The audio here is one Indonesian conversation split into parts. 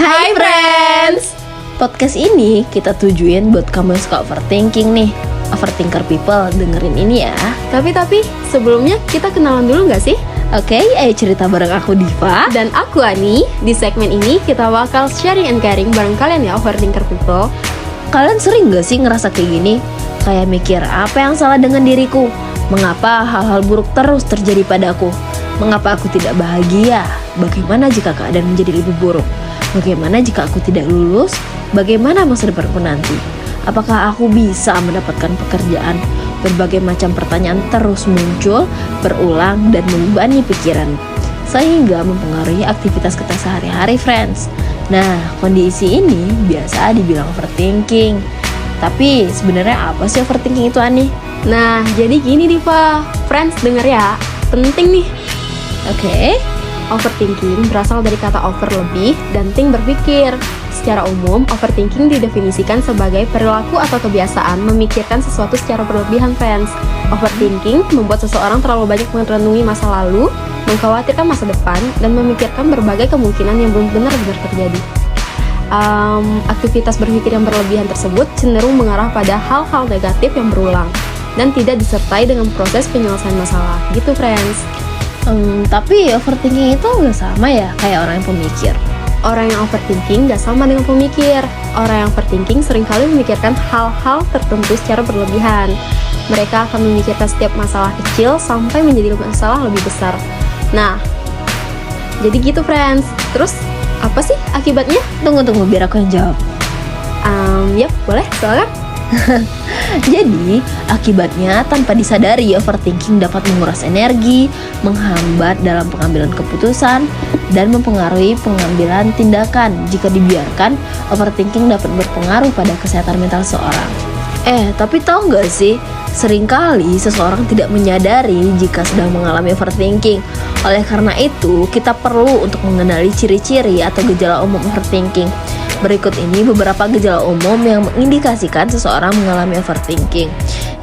Hai friends! Podcast ini kita tujuin buat kamu yang suka overthinking nih. Overthinker people, dengerin ini ya. Tapi sebelumnya kita kenalan dulu gak sih? Oke, ayo cerita bareng aku Diva. Dan aku Ani. Di segmen ini kita bakal sharing and caring bareng kalian ya overthinker people. Kalian sering gak sih ngerasa kayak gini? Kayak mikir apa yang salah dengan diriku? Mengapa hal-hal buruk terus terjadi padaku? Mengapa aku tidak bahagia? Bagaimana jika keadaan menjadi lebih buruk? Bagaimana jika aku tidak lulus? Bagaimana masa depanku nanti? Apakah aku bisa mendapatkan pekerjaan? Berbagai macam pertanyaan terus muncul, berulang, dan membebani pikiran, sehingga mempengaruhi aktivitas kita sehari-hari, friends. Nah, kondisi ini biasa dibilang overthinking. Tapi sebenarnya apa sih overthinking itu, Ani? Nah, jadi gini Diva, friends denger ya, penting nih. Oke. Overthinking berasal dari kata over lebih dan think berpikir. Secara umum, overthinking didefinisikan sebagai perilaku atau kebiasaan memikirkan sesuatu secara berlebihan, friends. Overthinking membuat seseorang terlalu banyak merenungi masa lalu, mengkhawatirkan masa depan, dan memikirkan berbagai kemungkinan yang belum benar-benar terjadi. Aktivitas berpikir yang berlebihan tersebut cenderung mengarah pada hal-hal negatif yang berulang dan tidak disertai dengan proses penyelesaian masalah. Gitu, friends. Tapi overthinking itu nggak sama ya kayak orang yang pemikir. Orang yang overthinking gak sama dengan pemikir. Orang yang overthinking seringkali memikirkan hal-hal tertentu secara berlebihan. Mereka akan memikirkan setiap masalah kecil sampai menjadi masalah lebih besar. Nah, jadi gitu friends. Terus, apa sih akibatnya? Tunggu biar aku yang jawab. Yap, boleh, silakan. Jadi, akibatnya tanpa disadari overthinking dapat menguras energi, menghambat dalam pengambilan keputusan, dan mempengaruhi pengambilan tindakan. Jika dibiarkan, overthinking dapat berpengaruh pada kesehatan mental seseorang. Tapi tahu nggak sih, seringkali seseorang tidak menyadari jika sedang mengalami overthinking. Oleh karena itu, kita perlu untuk mengenali ciri-ciri atau gejala umum overthinking. Berikut ini beberapa gejala umum yang mengindikasikan seseorang mengalami overthinking.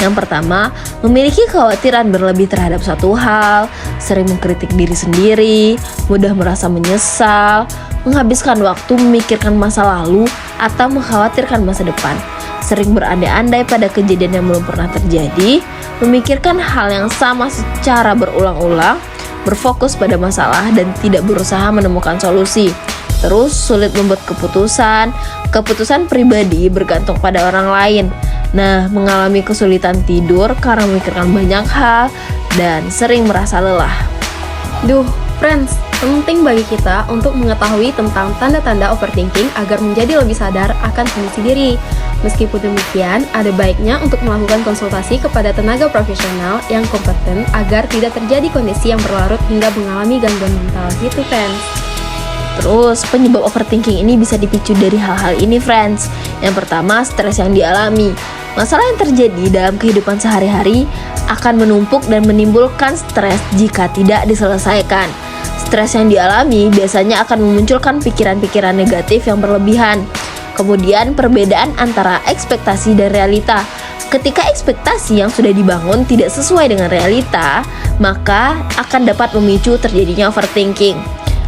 Yang pertama, memiliki kekhawatiran berlebih terhadap suatu hal, sering mengkritik diri sendiri, mudah merasa menyesal, menghabiskan waktu memikirkan masa lalu atau mengkhawatirkan masa depan, sering berandai-andai pada kejadian yang belum pernah terjadi, memikirkan hal yang sama secara berulang-ulang, berfokus pada masalah dan tidak berusaha menemukan solusi. Terus sulit membuat keputusan pribadi bergantung pada orang lain. Nah, mengalami kesulitan tidur karena memikirkan banyak hal dan sering merasa lelah. Friends, penting bagi kita untuk mengetahui tentang tanda-tanda overthinking agar menjadi lebih sadar akan kondisi diri. Meskipun demikian, ada baiknya untuk melakukan konsultasi kepada tenaga profesional yang kompeten agar tidak terjadi kondisi yang berlarut hingga mengalami gangguan mental gitu, friends. Terus, penyebab overthinking ini bisa dipicu dari hal-hal ini, friends. Yang pertama, stres yang dialami. Masalah yang terjadi dalam kehidupan sehari-hari akan menumpuk dan menimbulkan stres jika tidak diselesaikan. Stres yang dialami biasanya akan memunculkan pikiran-pikiran negatif yang berlebihan. Kemudian, perbedaan antara ekspektasi dan realita. Ketika ekspektasi yang sudah dibangun tidak sesuai dengan realita, maka akan dapat memicu terjadinya overthinking.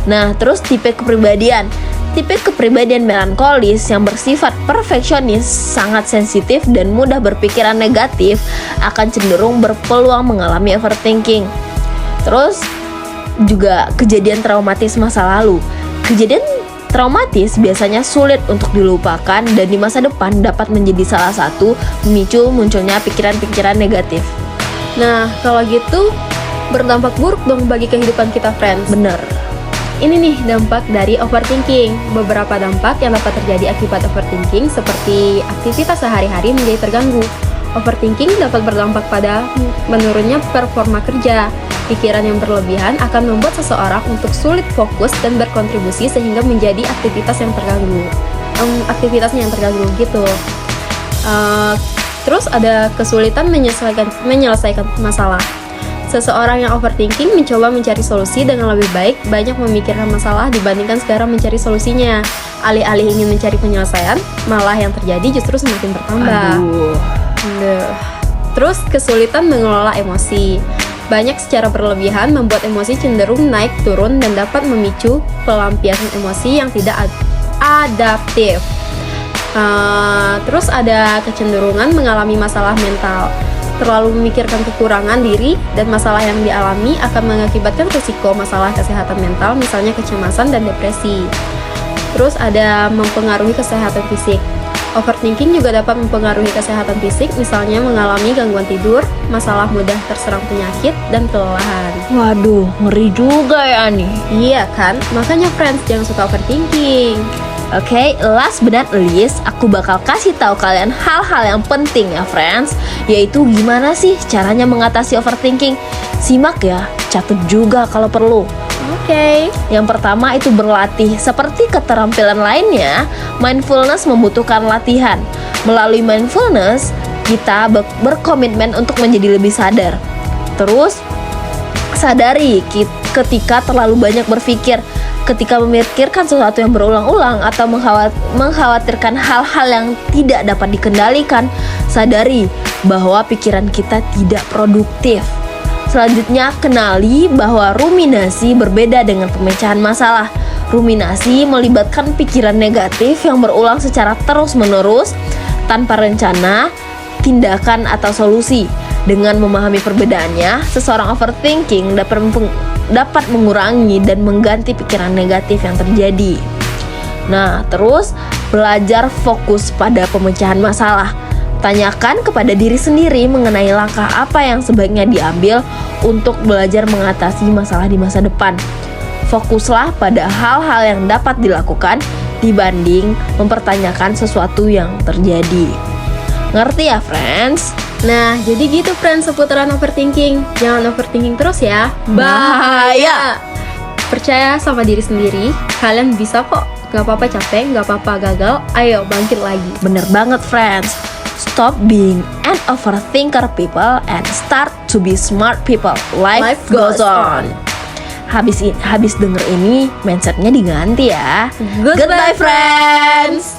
Nah, terus tipe kepribadian. Tipe kepribadian melankolis yang bersifat perfeksionis, sangat sensitif dan mudah berpikiran negatif akan cenderung berpeluang mengalami overthinking. Terus juga kejadian traumatis masa lalu. Kejadian traumatis biasanya sulit untuk dilupakan dan di masa depan dapat menjadi salah satu pemicu munculnya pikiran-pikiran negatif. Nah, kalau gitu berdampak buruk dong bagi kehidupan kita, friends. Bener. Ini nih dampak dari overthinking. Beberapa dampak yang dapat terjadi akibat overthinking seperti aktivitas sehari-hari menjadi terganggu. Overthinking dapat berdampak pada menurunnya performa kerja. Pikiran yang berlebihan akan membuat seseorang untuk sulit fokus dan berkontribusi sehingga menjadi aktivitasnya yang terganggu gitu. Terus ada kesulitan menyelesaikan masalah. Seseorang yang overthinking mencoba mencari solusi dengan lebih baik, banyak memikirkan masalah dibandingkan sekarang mencari solusinya. Alih-alih ingin mencari penyelesaian, malah yang terjadi justru semakin bertambah. Terus kesulitan mengelola emosi. Banyak secara berlebihan membuat emosi cenderung naik turun dan dapat memicu pelampiasan emosi yang adaptif. Terus ada kecenderungan mengalami masalah mental. Terlalu memikirkan kekurangan diri dan masalah yang dialami akan mengakibatkan risiko masalah kesehatan mental, misalnya kecemasan dan depresi. Terus ada mempengaruhi kesehatan fisik. Overthinking juga dapat mempengaruhi kesehatan fisik, misalnya mengalami gangguan tidur, masalah mudah terserang penyakit, dan kelelahan. Waduh, ngeri juga ya nih. Iya kan? Makanya friends, jangan suka overthinking. Oke, last but not least, aku bakal kasih tahu kalian hal-hal yang penting ya friends, yaitu gimana sih caranya mengatasi overthinking. Simak ya, catat juga kalau perlu. Oke. Yang pertama itu berlatih. Seperti keterampilan lainnya, mindfulness membutuhkan latihan. Melalui mindfulness, kita berkomitmen untuk menjadi lebih sadar. Terus, sadari ketika terlalu banyak berpikir. Ketika memikirkan sesuatu yang berulang-ulang atau mengkhawatirkan hal-hal yang tidak dapat dikendalikan, sadari bahwa pikiran kita tidak produktif. Selanjutnya, kenali bahwa ruminasi berbeda dengan pemecahan masalah. Ruminasi melibatkan pikiran negatif yang berulang secara terus-menerus tanpa rencana, tindakan, atau solusi. Dengan memahami perbedaannya, seseorang overthinking dapat mengurangi dan mengganti pikiran negatif yang terjadi. Nah, terus belajar fokus pada pemecahan masalah. Tanyakan kepada diri sendiri mengenai langkah apa yang sebaiknya diambil untuk belajar mengatasi masalah di masa depan. Fokuslah pada hal-hal yang dapat dilakukan dibanding mempertanyakan sesuatu yang terjadi. Ngerti ya, friends? Nah, jadi gitu friends seputaran overthinking. Jangan overthinking terus ya. Bahaya. Percaya sama diri sendiri. Kalian bisa kok. Gak apa-apa capek, gak apa-apa gagal. Ayo bangkit lagi. Bener banget, friends. Stop being an overthinker people and start to be smart people. Life goes on. Habis denger ini, mindsetnya diganti ya. Goodbye friends.